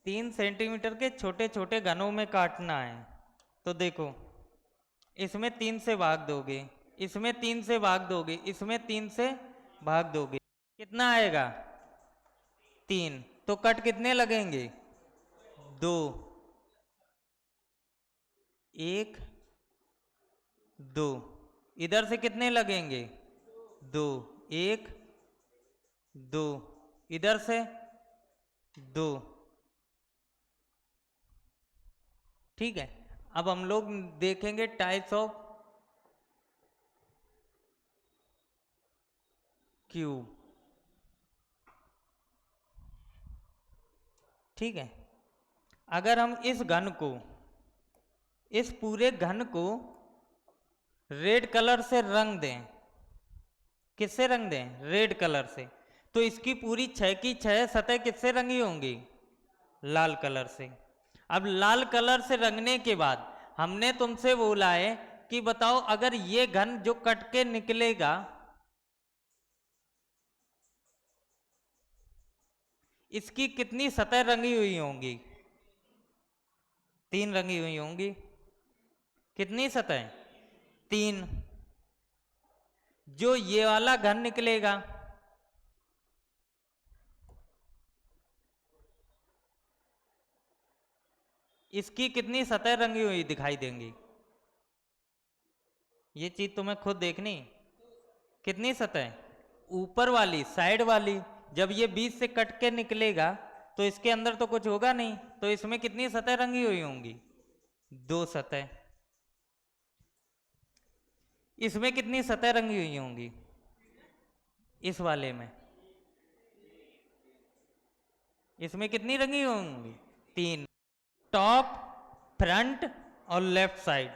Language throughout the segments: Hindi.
3 सेंटीमीटर के छोटे छोटे घनों में काटना है। तो देखो, इसमें 3 से भाग दोगे, इसमें 3 से भाग दोगे, इसमें 3 से भाग दोगे, कितना आएगा? 3। तो कट कितने लगेंगे? 2, 1, 2। इधर से कितने लगेंगे? 2, 1, 2। इधर से 2। ठीक है। अब हम लोग देखेंगे टाइप्स ऑफ क्यूब। ठीक है। अगर हम इस घन को, इस पूरे घन को रेड कलर से रंग दें, किससे रंग दें? रेड कलर से, तो इसकी पूरी 6 की 6 सतह किससे रंगी होंगी? लाल कलर से। अब लाल कलर से रंगने के बाद हमने तुमसे बोला है कि बताओ, अगर ये घन जो कट के निकलेगा, इसकी कितनी सतह रंगी हुई होंगी? 3 रंगी हुई होंगी। कितनी सतह? 3। जो ये वाला घन निकलेगा, इसकी कितनी सतह रंगी हुई दिखाई देंगी? ये चीज तुम्हें खुद देखनी। कितनी सतह? ऊपर वाली, साइड वाली। जब ये बीच से कट के निकलेगा तो इसके अंदर तो कुछ होगा नहीं, तो इसमें कितनी सतह रंगी हुई होंगी? 2 सतह। इसमें कितनी सतह रंगी हुई होंगी? इस वाले में, इसमें कितनी रंगी होंगी? 3। टॉप, फ्रंट और लेफ्ट साइड।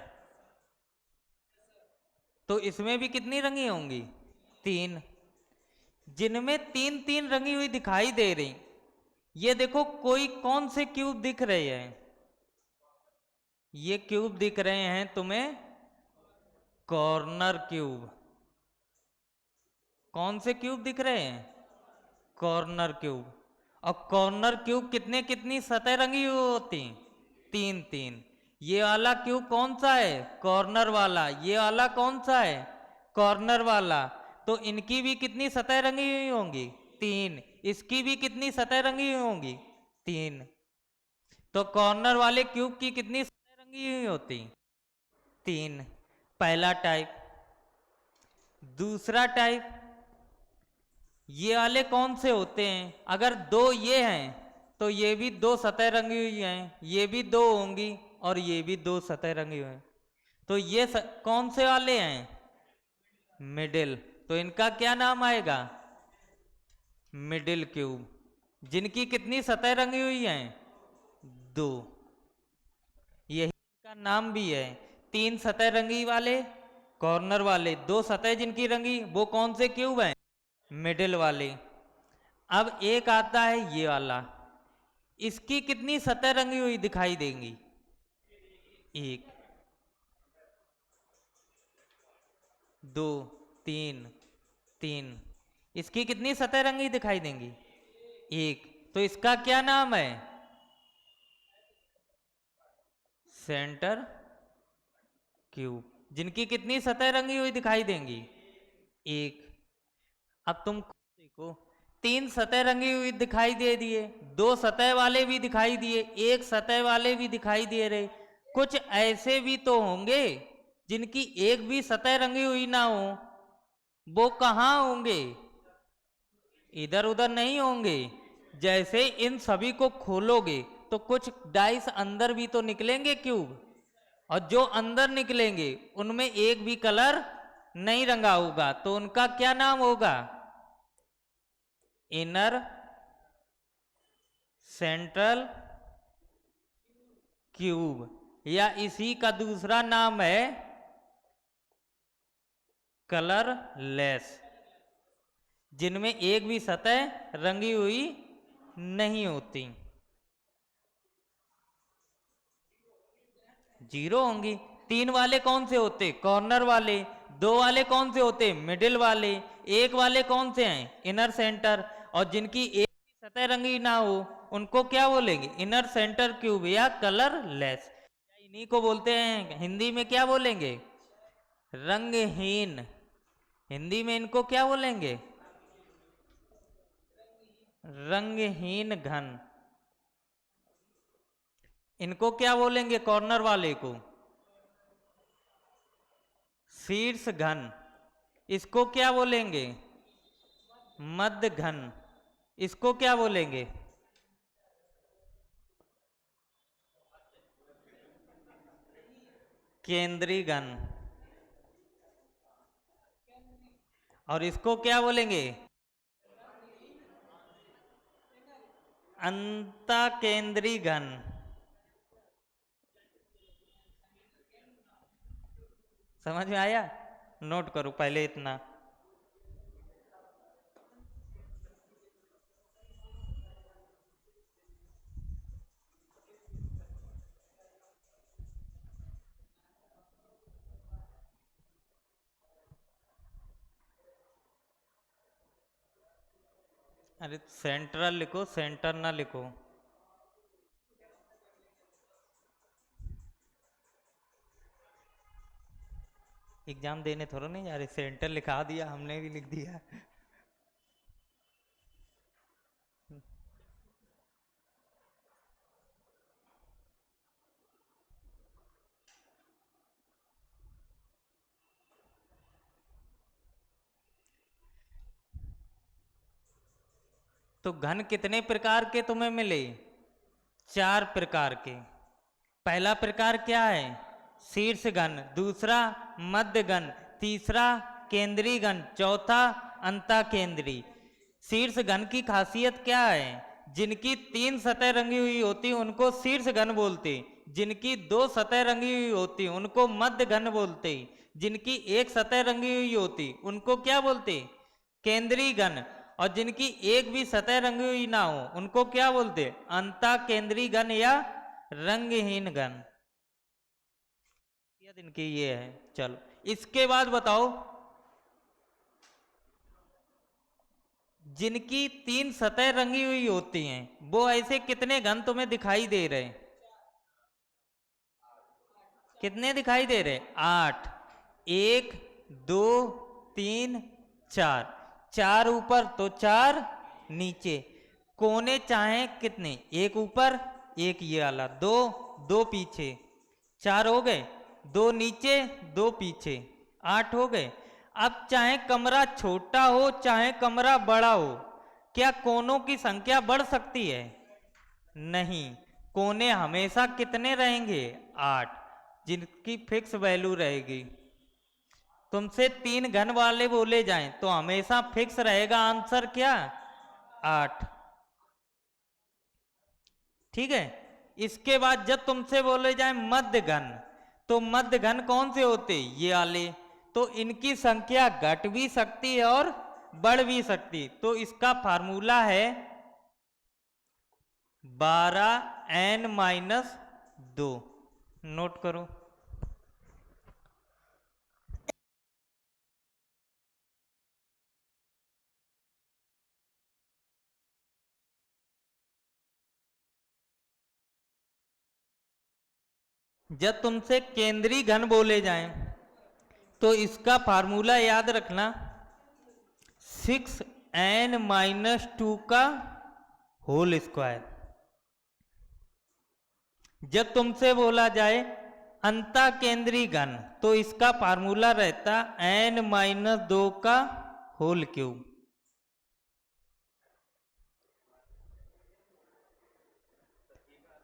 तो इसमें भी कितनी रंगी होंगी? 3। जिनमें 3 रंगी हुई दिखाई दे रही, ये देखो कोई कौन से क्यूब दिख रहे हैं? ये क्यूब दिख रहे हैं तुम्हें कॉर्नर क्यूब। कौन से क्यूब दिख रहे हैं? Corner cube. और कॉर्नर क्यूब कितने कितनी सतह रंगी हुई होती? 3। ये वाला क्यूब कौन सा है? कॉर्नर वाला। ये वाला कौन सा है? कॉर्नर वाला। तो इनकी भी कितनी सतह रंगी हुई होंगी? 3। इसकी भी कितनी सतह रंगी हुई होंगी? 3। तो कॉर्नर वाले क्यूब की कितनी सतह रंगी हुई होती? 3। पहला टाइप। दूसरा टाइप, ये वाले कौन से होते हैं? अगर 2 ये हैं तो ये भी 2 सतह रंगी हुई हैं, ये भी 2 होंगी और ये भी 2 सतह रंगी हुई हैं। तो ये कौन से वाले हैं? मिडिल। तो इनका क्या नाम आएगा? Middle cube. जिनकी कितनी सतह रंगी हुई हैं? 2। यही इनका नाम भी है। 3 सतह रंगी वाले कॉर्नर वाले, 2 सतह जिनकी रंगी, वो कौन से क्यूब हैं? मिडिल वाले। अब एक आता है ये वाला, इसकी कितनी सतह रंगी हुई दिखाई देंगी? 1, 2, 3। इसकी कितनी सतह रंगी दिखाई देंगी? 1। तो इसका क्या नाम है? Centre cube. जिनकी कितनी सतह रंगी हुई दिखाई देंगी? 1। अब तुम देखो, 3 सतह रंगी हुई दिखाई दे दिए, 2 सतह वाले भी दिखाई दिए, 1 सतह वाले भी दिखाई दे रहे। कुछ ऐसे भी तो होंगे जिनकी एक भी सतह रंगी हुई ना हो। वो कहाँ होंगे? इधर उधर नहीं होंगे। जैसे इन सभी को खोलोगे तो कुछ डाइस अंदर भी तो निकलेंगे क्यूब, और जो अंदर निकलेंगे उनमें एक भी कलर नहीं रंगा होगा, तो उनका क्या नाम होगा? इनर सेंट्रल क्यूब, या इसी का दूसरा नाम है कलरलेस, जिनमें एक भी सतह रंगी हुई नहीं होती। 0 होंगी। 3 वाले कौन से होते? कॉर्नर वाले। 2 वाले कौन से होते? मिडिल वाले। 1 वाले कौन से हैं? Inner centre. और जिनकी एक भी सतह रंगी ना हो उनको क्या बोलेंगे? इनर सेंटर क्यूब या कलरलेस। इन्हीं को बोलते हैं हिंदी में क्या बोलेंगे? रंगहीन। हिंदी में इनको क्या बोलेंगे? रंगहीन घन। इनको क्या बोलेंगे कॉर्नर वाले को? शीर्ष घन। इसको क्या बोलेंगे? मध्य घन। इसको क्या बोलेंगे? केंद्रीय घन। और इसको क्या बोलेंगे? अंतःकेंद्रीय घन। समझ में आया? नोट करो पहले इतना। अरे सेंट्रल लिखो, सेंटर ना लिखो। एग्जाम देने थोड़ा नहीं जा रहे, सेंटर लिखा दिया हमने भी, लिख दिया। तो घन कितने प्रकार के तुम्हें मिले? 4 प्रकार के। पहला प्रकार क्या है? शीर्ष घन। दूसरा मध्य घन। तीसरा केंद्रीय घन। चौथा अंतःकेंद्रीय। शीर्ष घन की खासियत क्या है? जिनकी 3 सतह रंगी हुई होती उनको शीर्ष घन बोलते। जिनकी 2 सतह रंगी हुई होती उनको मध्य घन बोलते। जिनकी 1 सतह रंगी हुई होती उनको क्या बोलते? केंद्रीय घन। और जिनकी एक भी सतह रंगी हुई ना हो उनको क्या बोलते? अंतःकेंद्रीय घन या रंगहीन घन। इनकी ये है। चलो इसके बाद बताओ, जिनकी 3 सतह रंगी हुई होती हैं वो ऐसे कितने घन तुम्हें दिखाई दे रहे हैं? कितने दिखाई दे रहे? 8। 1 2 3 4। 4 ऊपर तो 4 नीचे। कोने चाहे कितने? एक ऊपर एक ये वाला, 2 2 पीछे। 4 हो गए। 2 नीचे 2 पीछे। 8 हो गए। अब चाहे कमरा छोटा हो चाहे कमरा बड़ा हो, क्या कोनों की संख्या बढ़ सकती है? नहीं। कोने हमेशा कितने रहेंगे? 8, जिनकी फिक्स वैल्यू रहेगी। तुमसे 3 घन वाले बोले जाएं तो हमेशा फिक्स रहेगा आंसर क्या? 8। ठीक है। इसके बाद जब तुमसे बोले जाए मध्य घन, तो मध्य घन कौन से होते? ये वाले। तो इनकी संख्या घट भी सकती है और बढ़ भी सकती। तो इसका फार्मूला है 12n-2। नोट करो। जब तुमसे केंद्रीय घन बोले जाएं तो इसका फार्मूला याद रखना, 6n-2 का होल स्क्वायर। जब तुमसे बोला जाए अंतःकेंद्रीय घन तो इसका फार्मूला रहता n-2 का होल क्यूब।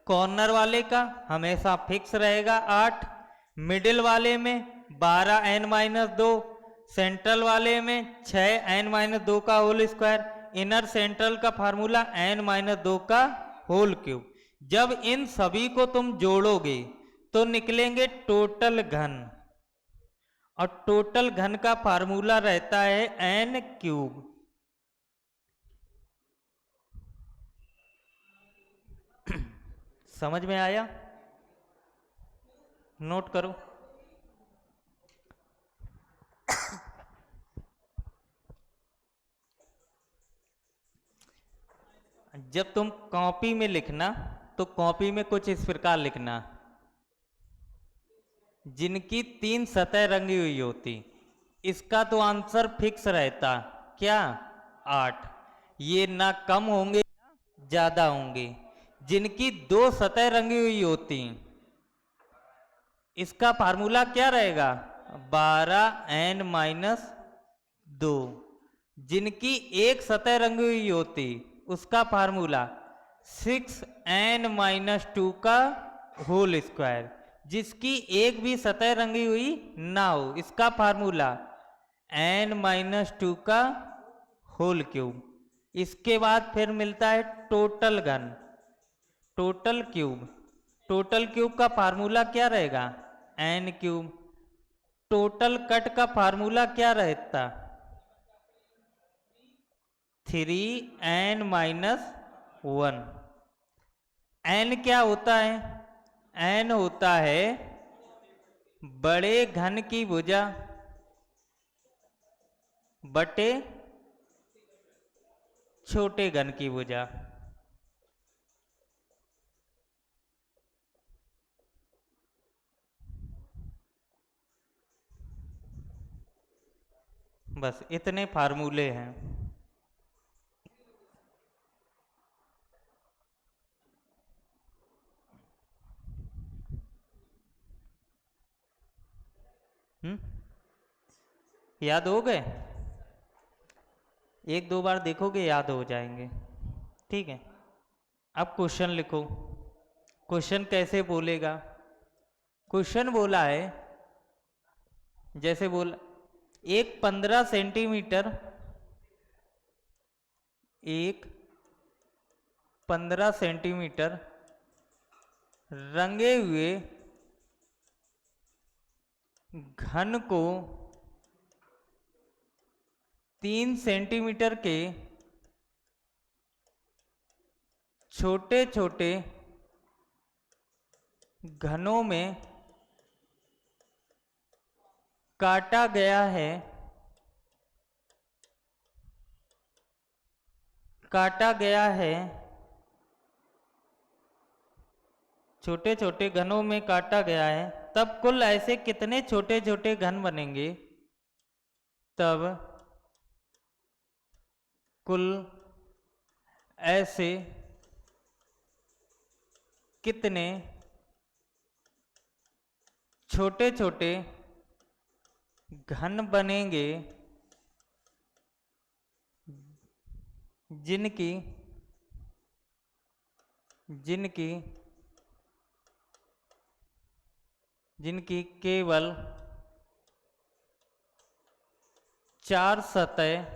कॉर्नर वाले का हमेशा फिक्स रहेगा 8। मिडिल वाले में 12n-2। सेंट्रल वाले में 6n-2 का होल स्क्वायर। इनर सेंट्रल का फार्मूला n-2 का होल क्यूब। जब इन सभी को तुम जोड़ोगे तो निकलेंगे टोटल घन। और टोटल घन का फार्मूला रहता है n क्यूब। समझ में आया? नोट करो। जब तुम कॉपी में लिखना तो कॉपी में कुछ इस प्रकार लिखना, जिनकी 3 सतह रंगी हुई होती। इसका तो आंसर फिक्स रहता क्या, 8। ये ना कम होंगे ना ज्यादा होंगे। जिनकी 2 सतह रंगी हुई होती, इसका फार्मूला क्या रहेगा, 12n-2। जिनकी एक सतह रंगी हुई होती, उसका फार्मूला 6n-2 का होल स्क्वायर। जिसकी एक भी सतह रंगी हुई ना हो, इसका फार्मूला n-2 का होल क्यूब। इसके बाद फिर मिलता है टोटल घन, टोटल क्यूब। टोटल क्यूब का फार्मूला क्या रहेगा, n क्यूब। टोटल कट का फार्मूला क्या रहता, 3n-1। n क्या होता है, n होता है बड़े घन की भुजा बटे छोटे घन की भुजा। बस इतने फार्मूले हैं। याद हो गए, एक दो बार देखोगे याद हो जाएंगे, ठीक है। अब क्वेश्चन लिखो। क्वेश्चन कैसे बोलेगा, क्वेश्चन बोला है, जैसे बोला एक 15 सेंटीमीटर, एक 15 सेंटीमीटर रंगे हुए घन को 3 सेंटीमीटर के छोटे छोटे घनों में काटा गया है, काटा गया है, छोटे छोटे घनों में काटा गया है, तब कुल ऐसे कितने छोटे छोटे घन बनेंगे, तब कुल ऐसे कितने छोटे छोटे घन बनेंगे जिनकी जिनकी जिनकी केवल 4 सतह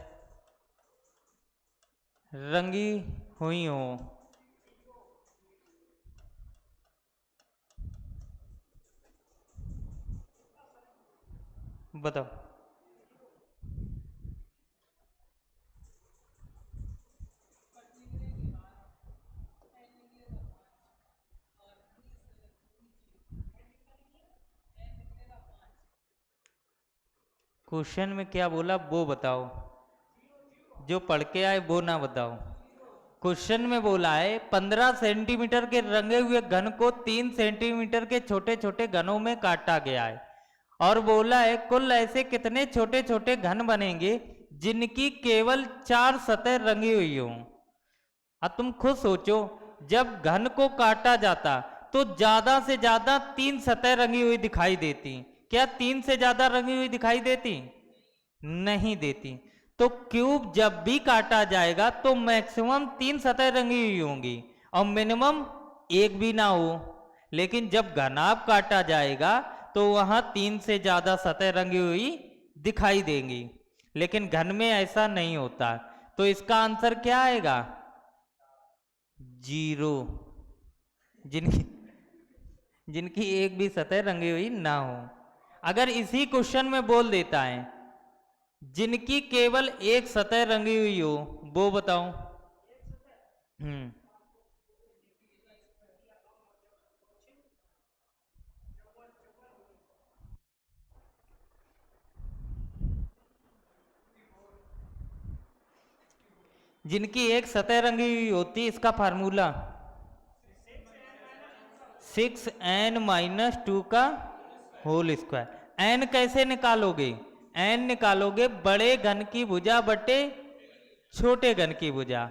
रंगी हुई हो। बताओ। क्वेश्चन में क्या बोला वो बताओ, जो पढ़ के आए वो ना बताओ। क्वेश्चन में बोला है 15 सेंटीमीटर के रंगे हुए घन को 3 सेंटीमीटर के छोटे छोटे घनों में काटा गया है, और बोला है कुल ऐसे कितने छोटे छोटे घन बनेंगे जिनकी केवल 4 सतह रंगी हुई हो। अब तुम खुद सोचो, जब घन को काटा जाता तो ज्यादा से ज्यादा 3 सतह रंगी हुई दिखाई देती। क्या 3 से ज्यादा रंगी हुई दिखाई देती, नहीं देती। तो क्यूब जब भी काटा जाएगा तो मैक्सिमम 3 सतह रंगी हुई होंगी और मिनिमम एक भी ना हो। लेकिन जब घनाभ काटा जाएगा तो वहां 3 से ज्यादा सतह रंगी हुई दिखाई देंगी, लेकिन घन में ऐसा नहीं होता। तो इसका आंसर क्या आएगा, 0। जिनकी जिनकी एक भी सतह रंगी हुई ना हो। अगर इसी क्वेश्चन में बोल देता है जिनकी केवल एक सतह रंगी हुई हो, वो बताओ। हम्म जिनकी एक सतह रंगी हुई होती, इसका फार्मूला 6n-2 का होल स्क्वायर। n कैसे निकालोगे? n निकालोगे बड़े घन की भुजा बटे छोटे घन की भुजा।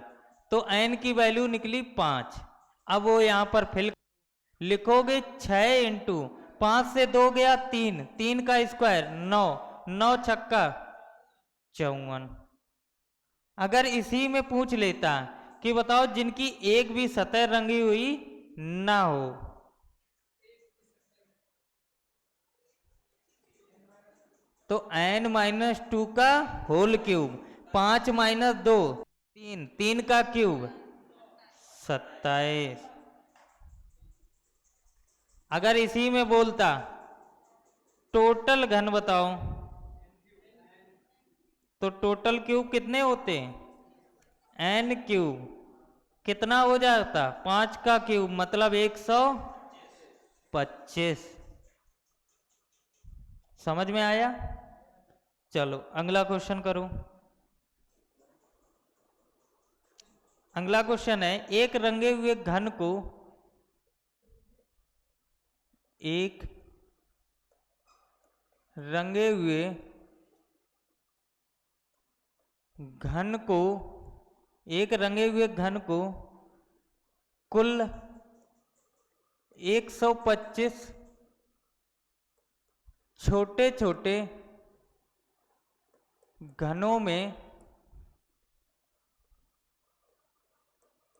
तो n की वैल्यू निकली 5। अब वो यहां पर फिल लिखोगे 6 इंटू 5 से 2 गया 3, 3 का स्क्वायर 9, 9 छक्का 54। अगर इसी में पूछ लेता कि बताओ जिनकी एक भी सतह रंगी हुई ना हो, तो n-2 का होल क्यूब, 5 - 2 3, 3 का क्यूब 27। अगर इसी में बोलता टोटल घन बताओ, तो टोटल क्यूब कितने होते हैं? n क्यूब कितना हो जाता? 5 का क्यूब मतलब 125। समझ में आया? चलो अगला क्वेश्चन करो। अगला क्वेश्चन है, एक रंगे हुए घन को, एक रंगे हुए घन को, एक रंगे हुए घन को कुल 125 छोटे छोटे घनों में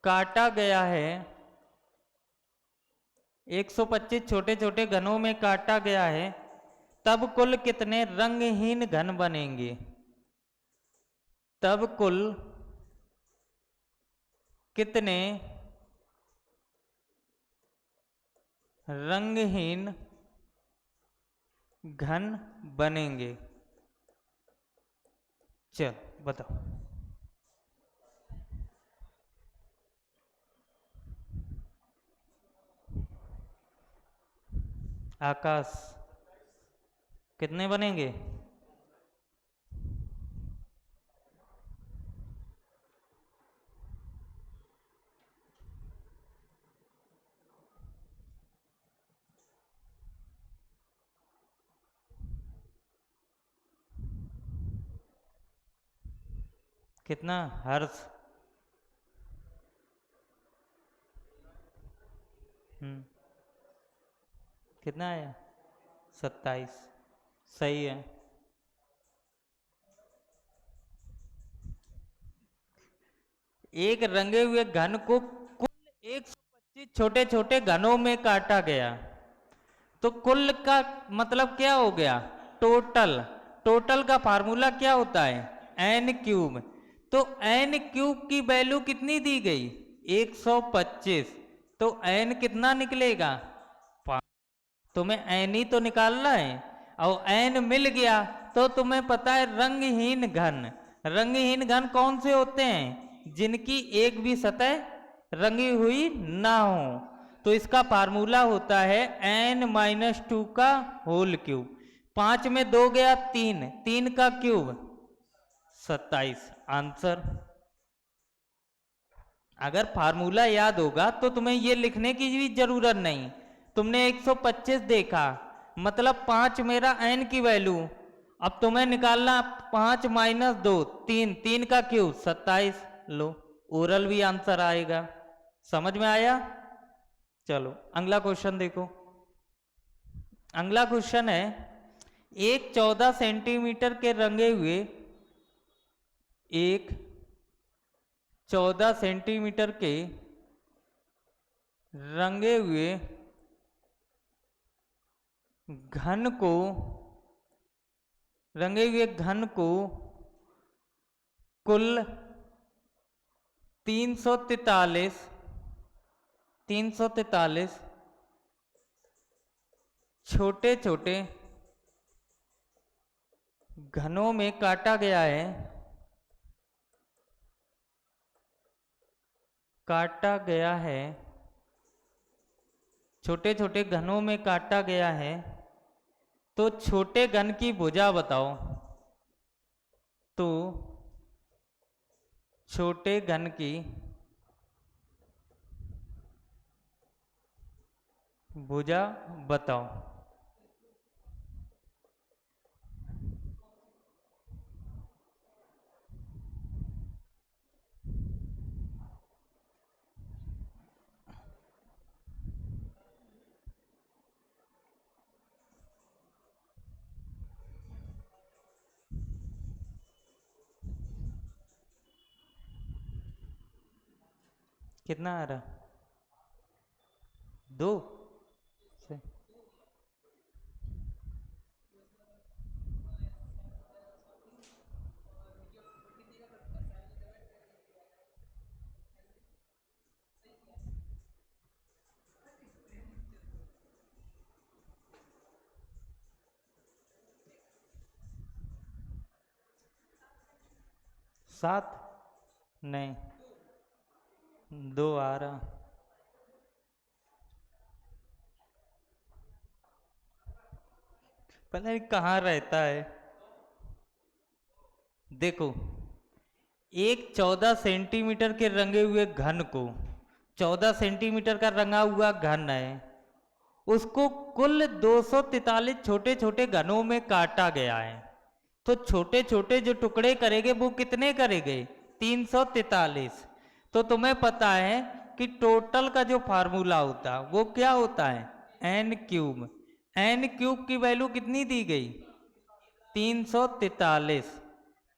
काटा गया है। 125 छोटे छोटे घनों में काटा गया है, तब कुल कितने रंगहीन घन बनेंगे? तब कुल कितने रंगहीन घन बनेंगे? चल बताओ। आकाश कितने बनेंगे? कितना हर्ष? कितना आया? 27। सही है। एक रंगे हुए घन को कुल 125 छोटे छोटे घनों में काटा गया, तो कुल का मतलब क्या हो गया? टोटल। टोटल का फार्मूला क्या होता है? n cube. तो n क्यूब की वैल्यू कितनी दी गई? 125। तो n कितना निकलेगा? 5। तुम्हें n ही तो निकालना है, और n मिल गया तो तुम्हें पता है रंगहीन घन। रंगहीन घन कौन से होते हैं? जिनकी एक भी सतह रंगी हुई ना हो। तो इसका फार्मूला होता है n-2 का होल क्यूब। 5 में 2 गया 3, 3 का क्यूब 27। आंसर। अगर फार्मूला याद होगा तो तुम्हें ये लिखने की भी जरूरत नहीं। तुमने 125 देखा, मतलब 5 मेरा n की वैल्यू। अब तुम्हें निकालना 5 - 2 3, 3 का क्यूब 27। लो ओरल भी आंसर आएगा। समझ में आया? चलो अगला क्वेश्चन देखो। अगला क्वेश्चन है, एक 14 सेंटीमीटर के रंगे हुए, एक 14 सेंटीमीटर के रंगे हुए घन को, रंगे हुए घन को कुल 343 छोटे छोटे घनों में काटा गया है, काटा गया है, छोटे छोटे घनों में काटा गया है। तो छोटे घन की भुजा बताओ। तो छोटे घन की भुजा बताओ। कितना आ रहा? 2 से 7 नहीं 2 आ रहा। पता नहीं कहाँ रहता है। देखो, एक 14 सेंटीमीटर के रंगे हुए घन को, 14 सेंटीमीटर का रंगा हुआ घन है, उसको कुल 243 छोटे छोटे घनों में काटा गया है। तो छोटे छोटे जो टुकड़े करेंगे वो कितने करेंगे? 343। तो तुम्हें पता है कि टोटल का जो फार्मूला होता है वो क्या होता है? N cube. एन क्यूब की वैल्यू कितनी दी गई? 343।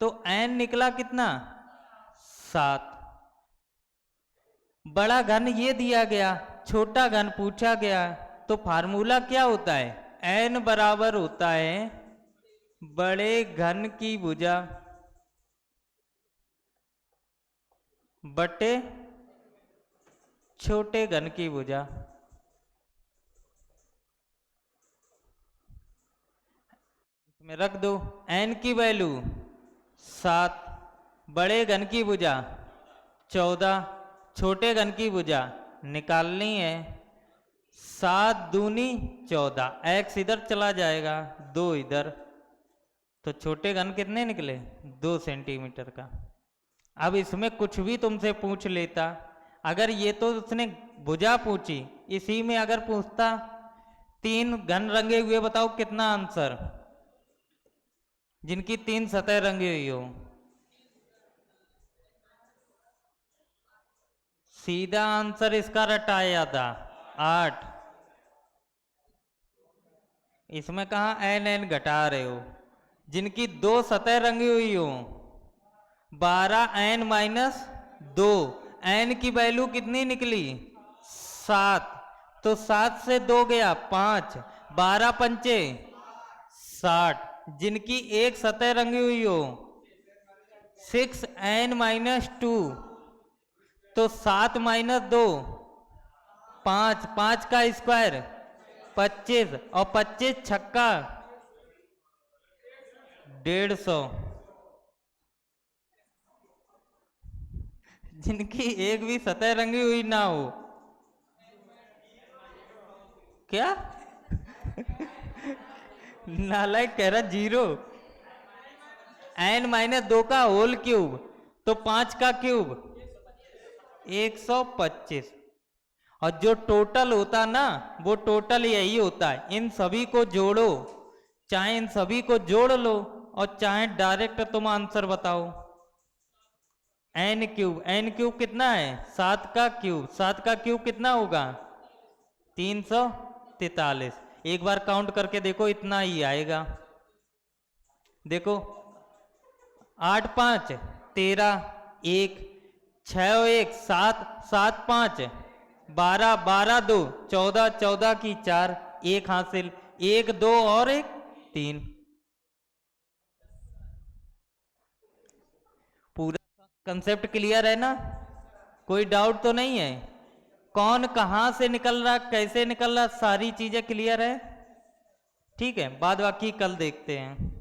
तो एन निकला कितना? 7। बड़ा घन ये दिया गया, छोटा घन पूछा गया, तो फार्मूला क्या होता है? एन बराबर होता है बड़े घन की भुजा बटे छोटे घन की भुजा। इसमें रख दो एन की वैल्यू 7, बड़े घन की भुजा 14, छोटे घन की भुजा निकालनी है। 7 दूनी 14, एक्स इधर चला जाएगा, 2 इधर, तो छोटे घन कितने निकले? 2 सेंटीमीटर का। अब इसमें कुछ भी तुमसे पूछ लेता, अगर ये तो उसने भुजा पूछी, इसी में अगर पूछता 3 घन रंगे हुए बताओ कितना आंसर, जिनकी 3 सतह रंगी हुई हो। सीधा आंसर इसका रटाया था 8। इसमें कहा एन एन घटा रहे हो, जिनकी 2 सतह रंगी हुई हो। 12 एन माइनस 2, एन की वैल्यू कितनी निकली? 7। तो 7 से 2 गया 5, 12 पंचे 60, जिनकी एक सतह रंगी हुई हो 6 एन माइनस 2। तो 7 माइनस 2 5, 5 का स्क्वायर 25, और 25 छक्का 150, जिनकी एक भी सतह रंगी हुई ना हो। क्या? नालायक कह रहा 0। एन माइनस 2 का होल क्यूब, तो 5 का क्यूब 125। और जो टोटल होता ना, वो टोटल यही होता है। इन सभी को जोड़ो, चाहे इन सभी को जोड़ लो और चाहे डायरेक्ट तुम आंसर बताओ। एन क्यूब, एन क्यूब कितना है? 7 का क्यूब, 7 का क्यूब कितना होगा? 343। एक बार काउंट करके देखो, इतना ही आएगा। देखो 8 5 13, 1 6 और 1 7, 7 5 12, 12 2 14, 14 की 4, 1 हासिल, 1 2 और 1 3। पूरा कंसेप्ट क्लियर है ना? कोई डाउट तो नहीं है? कौन कहां से निकल रहा, कैसे निकल रहा, सारी चीजें क्लियर है? ठीक है, बाद बाकी कल देखते हैं।